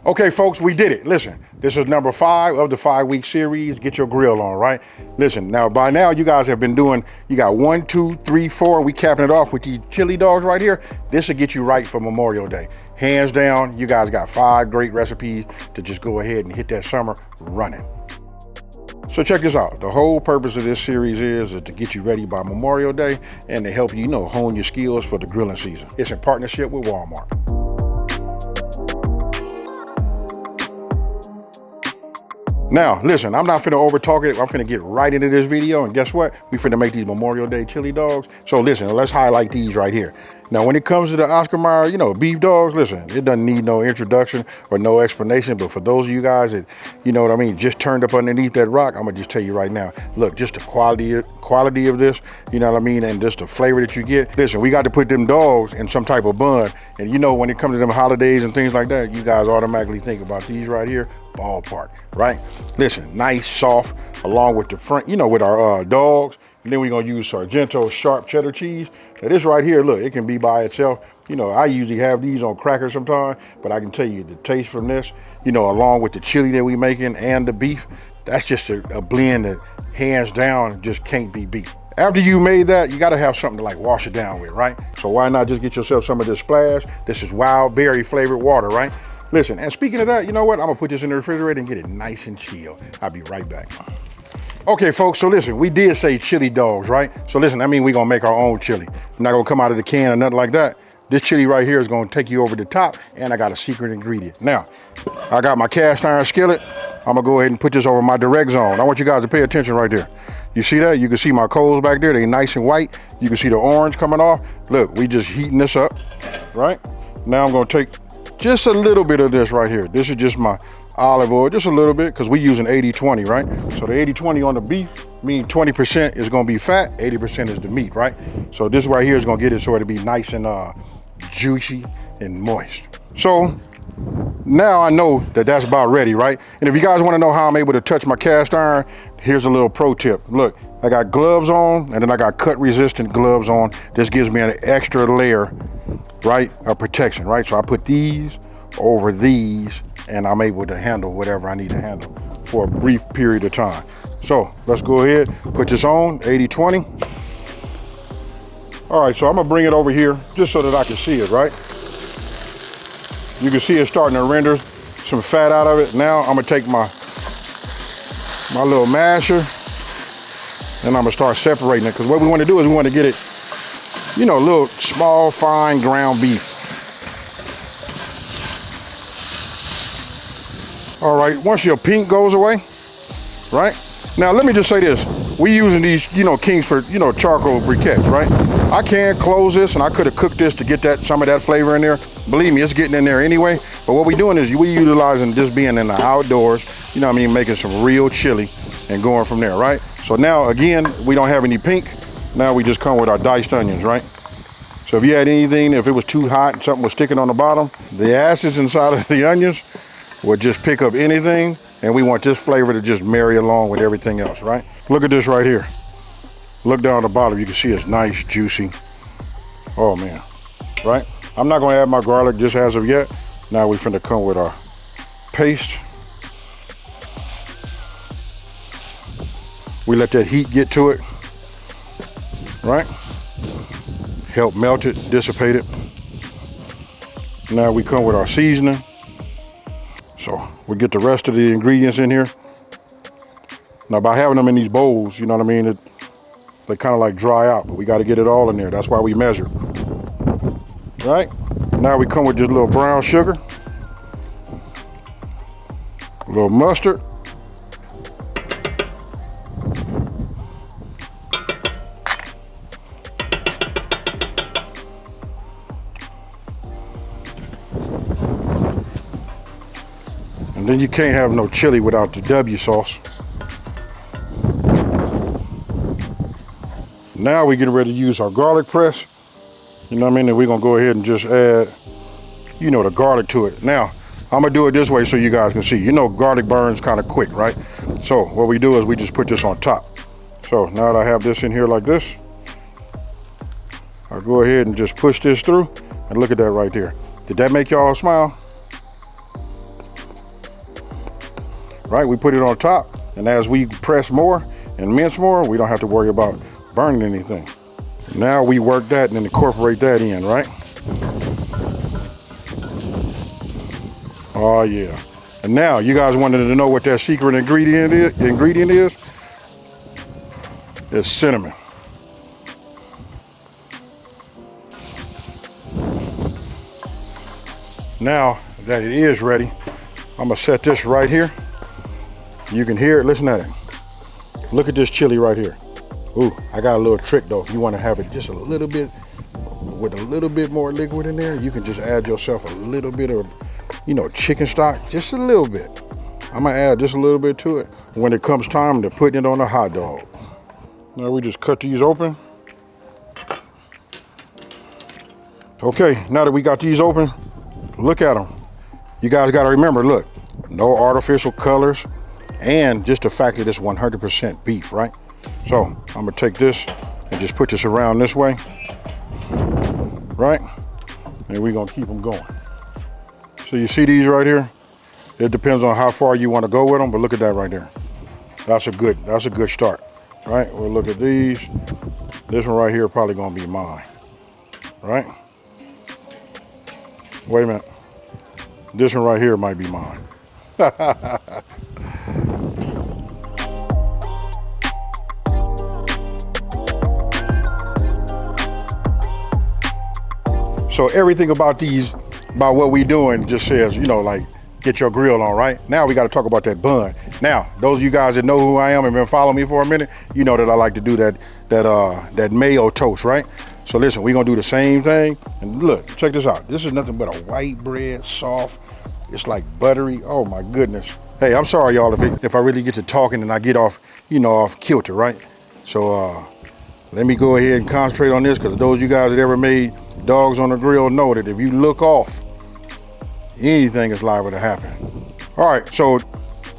Okay, folks, we did it. Listen, this is number 5 of the 5-week series. Get your grill on, right? Listen, now by now you guys have been doing, you got 1, 2, 3, 4, and we capping it off with these chili dogs right here. This will get you right for Memorial Day. Hands down, you guys got 5 great recipes to just go ahead and hit that summer running. So check this out. The whole purpose of this series is to get you ready by Memorial Day and to help you, hone your skills for the grilling season. It's in partnership with Walmart. Now, listen, I'm not finna over talk it. I'm finna get right into this video, and guess what? We finna make these Memorial Day chili dogs. So listen, let's highlight these right here. Now, when it comes to the Oscar Mayer, beef dogs, listen, it doesn't need no introduction or no explanation, but for those of you guys that, just turned up underneath that rock, I'm gonna just tell you right now, look, just the quality of this, and just the flavor that you get. Listen, we got to put them dogs in some type of bun, and when it comes to them holidays and things like that, you guys automatically think about these right here, ballpark, right? Listen, nice, soft, along with the front, with our dogs. And then we're gonna use Sargento sharp cheddar cheese. Now this right here, look, it can be by itself. I usually have these on crackers sometimes, but I can tell you the taste from this, along with the chili that we making and the beef, that's just a blend that hands down just can't be beat. After you made that, you gotta have something to like wash it down with, right? So why not just get yourself some of this splash? This is wild berry flavored water, right? Listen, and speaking of that, you know what? I'm gonna put this in the refrigerator and get it nice and chill. I'll be right back. Okay, folks, so listen, we did say chili dogs, right? So listen, that means we're gonna make our own chili. I'm not gonna come out of the can or nothing like that. This chili right here is gonna take you over the top, and I got a secret ingredient. Now, I got my cast iron skillet. I'm gonna go ahead and put this over my direct zone. I want you guys to pay attention right there. You see that? You can see my coals back there. They nice and white. You can see the orange coming off. Look, we just heating this up, right? Now I'm gonna take just a little bit of this right here. This is just my olive oil, just a little bit, because we're using 80-20, right? So the 80-20 on the beef means 20% is gonna be fat, 80% is the meat, right? So this right here is gonna get it so it'll be nice and juicy and moist. So now I know that that's about ready, right? And if you guys wanna know how I'm able to touch my cast iron, here's a little pro tip. Look, I got gloves on, and then I got cut resistant gloves on. This gives me an extra layer, right, of protection, right? So I put these over these, and I'm able to handle whatever I need to handle for a brief period of time. So let's go ahead, put this on, 80-20. All right, so I'm gonna bring it over here just so that I can see it, right? You can see it starting to render some fat out of it. Now I'm gonna take my little masher, and I'm gonna start separating it, because what we wanna do is we wanna get it, a little small, fine ground beef. All right, once your pink goes away, right? Now, let me just say this. We using these, Kingsford, charcoal briquettes, right? I can close this, and I could have cooked this to get some of that flavor in there. Believe me, it's getting in there anyway. But what we're doing is we utilizing this being in the outdoors, making some real chili and going from there, right? So now, again, we don't have any pink. Now we just come with our diced onions, right? So if you had anything, if it was too hot and something was sticking on the bottom, the acids inside of the onions will just pick up anything, and we want this flavor to just marry along with everything else, right? Look at this right here. Look down the bottom, you can see it's nice, juicy. Oh man, right? I'm not gonna add my garlic just as of yet. Now we finna come with our paste. We let that heat get to it, right? Help melt it, dissipate it. Now we come with our seasoning. So we get the rest of the ingredients in here. Now by having them in these bowls, they kind of like dry out, but we got to get it all in there. That's why we measure. Right? Now we come with this little brown sugar, a little mustard, and then you can't have no chili without the W sauce. Now we're getting ready to use our garlic press. And we're gonna go ahead and just add, the garlic to it. Now, I'm gonna do it this way so you guys can see. Garlic burns kind of quick, right? So what we do is we just put this on top. So now that I have this in here like this, I'll go ahead and just push this through, and look at that right there. Did that make y'all smile? right? We put it on top, and as we press more and mince more, we don't have to worry about burning anything. Now we work that and then incorporate that in, right? Oh yeah. And now you guys wanted to know what that secret ingredient is? It's cinnamon. Now that it is ready, I'm gonna set this right here. You can hear it, listen at it. Look at this chili right here. Ooh, I got a little trick though. If you wanna have it just a little bit, with a little bit more liquid in there, you can just add yourself a little bit of, chicken stock, just a little bit. I'm gonna add just a little bit to it when it comes time to putting it on a hot dog. Now we just cut these open. Okay, now that we got these open, look at them. You guys gotta remember, look, no artificial colors, and just the fact that it's 100% beef, right? So I'm gonna take this and just put this around this way, right? And we're gonna keep them going. So you see these right here? It depends on how far you wanna go with them, but look at that right there. That's a good start, right? We'll look at these. This one right here probably gonna be mine, right? Wait a minute. This one right here might be mine. So everything about what we doing just says, like, get your grill on, right? Now we got to talk about that bun. Now, those of you guys that know who I am and been following me for a minute, you know that I like to do that mayo toast, right? So listen, we're gonna do the same thing. And look, check this out. This is nothing but a white bread, soft. It's like buttery. Oh my goodness. Hey, I'm sorry y'all if I really get to talking and I get off, off kilter, right? So let me go ahead and concentrate on this, because those of you guys that ever made dogs on the grill know that if you look off, anything is liable to happen. All right, so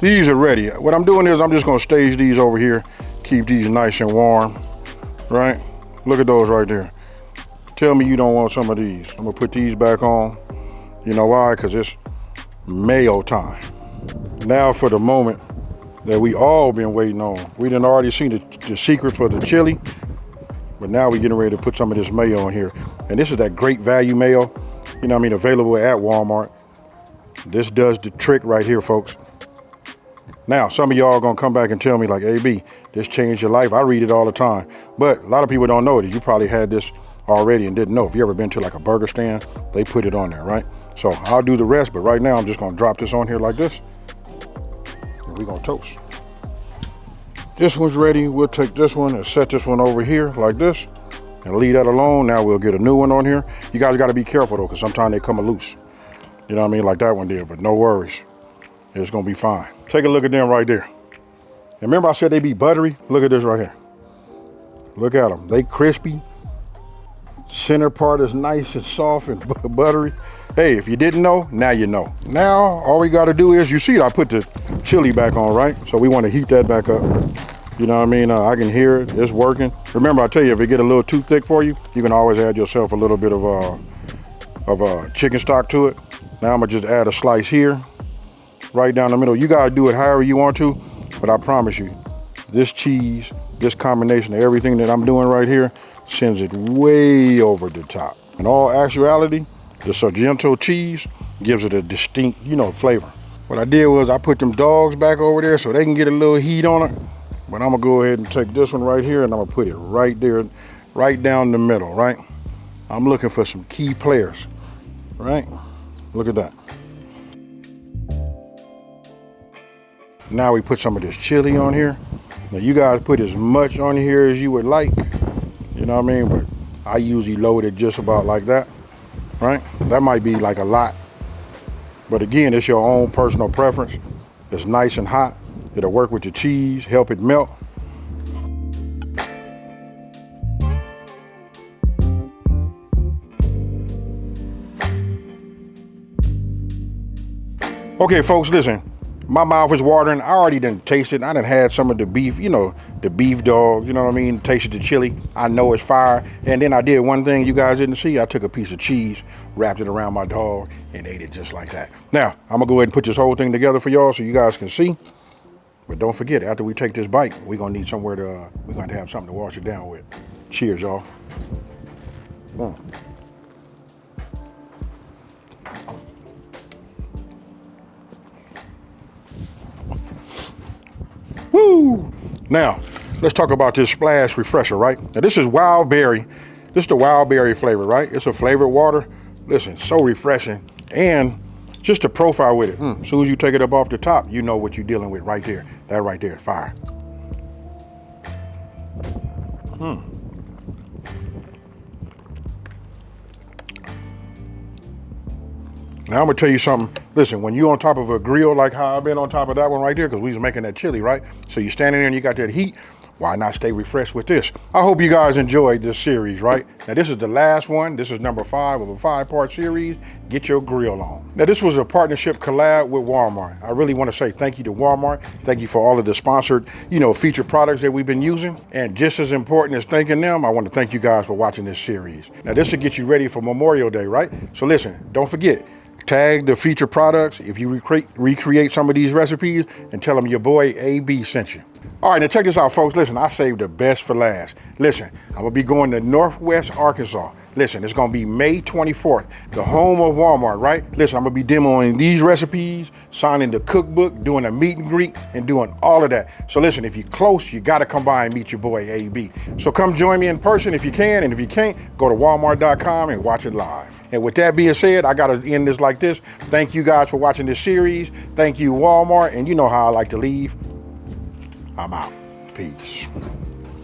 these are ready. What I'm doing is I'm just gonna stage these over here, keep these nice and warm, right? Look at those right there. Tell me you don't want some of these. I'm gonna put these back on. You know why? Because it's mayo time. Now for the moment that we all been waiting on. We done already seen the secret for the chili, but now we're getting ready to put some of this mayo in here. And this is that great value mayo, available at Walmart. This does the trick right here, folks. Now, some of y'all are gonna come back and tell me like, AB, this changed your life. I read it all the time. But a lot of people don't know it. You probably had this already and didn't know. If you ever been to like a burger stand, they put it on there, right? So I'll do the rest, but right now I'm just gonna drop this on here like this. And we're gonna toast. This one's ready. We'll take this one and set this one over here like this and leave that alone. Now we'll get a new one on here. You guys gotta be careful though, because sometimes they come loose. You know what I mean? Like that one did, but no worries. It's gonna be fine. Take a look at them right there. And remember I said they be buttery? Look at this right here. Look at them. They crispy. Center part is nice and soft and buttery. Hey, if you didn't know, now you know. Now, all we gotta do is, you see I put the chili back on, right? So we wanna heat that back up. You know what I mean? I can hear it, it's working. Remember, I tell you, if it get a little too thick for you, you can always add yourself a little bit of chicken stock to it. Now I'm gonna just add a slice here, right down the middle. You gotta do it however you want to, but I promise you, this cheese, this combination of everything that I'm doing right here, sends it way over the top. In all actuality, the Sargento cheese gives it a distinct, flavor. What I did was I put them dogs back over there so they can get a little heat on it. But I'm gonna go ahead and take this one right here and I'm gonna put it right there, right down the middle, right? I'm looking for some key players, right? Look at that. Now we put some of this chili on here. Now you guys put as much on here as you would like. You know what I mean? But I usually load it just about like that, right? That might be like a lot. But again, it's your own personal preference. It's nice and hot. It'll work with your cheese, help it melt. Okay, folks, listen. My mouth is watering. I already done tasted. I done had some of the beef, the beef dog, you know what I mean? Tasted the chili. I know it's fire. And then I did one thing you guys didn't see. I took a piece of cheese, wrapped it around my dog, and ate it just like that. Now, I'm gonna go ahead and put this whole thing together for y'all so you guys can see. But don't forget, after we take this bite, we're gonna need somewhere to, we're gonna have something to wash it down with. Cheers, y'all. Woo! Now, let's talk about this splash refresher, right? Now this is wild berry. This is the wild berry flavor, right? It's a flavored water. Listen, so refreshing. And just the profile with it. As soon as you take it up off the top, you know what you're dealing with right there. That right there, fire. Now I'm gonna tell you something. Listen, when you're on top of a grill like how I've been on top of that one right there, because we was making that chili, right? So you're standing there and you got that heat, why not stay refreshed with this? I hope you guys enjoyed this series, right? Now this is the last one. This is number 5 of a 5-part series. Get your grill on. Now this was a partnership collab with Walmart. I really want to say thank you to Walmart. Thank you for all of the sponsored, featured products that we've been using. And just as important as thanking them, I want to thank you guys for watching this series. Now this will get you ready for Memorial Day, right? So listen, don't forget, tag the featured products if you recreate some of these recipes and tell them your boy AB sent you. All right, now check this out, folks. Listen, I saved the best for last. Listen, I'm gonna be going to Northwest Arkansas. Listen, it's gonna be May 24th, the home of Walmart, right? Listen, I'm gonna be demoing these recipes, signing the cookbook, doing a meet and greet, and doing all of that. So listen, if you're close, you gotta come by and meet your boy AB. So come join me in person if you can, and if you can't, go to walmart.com and watch it live. And with that being said, I gotta end this like this. Thank you guys for watching this series. Thank you, Walmart, and you know how I like to leave. I'm out. Peace.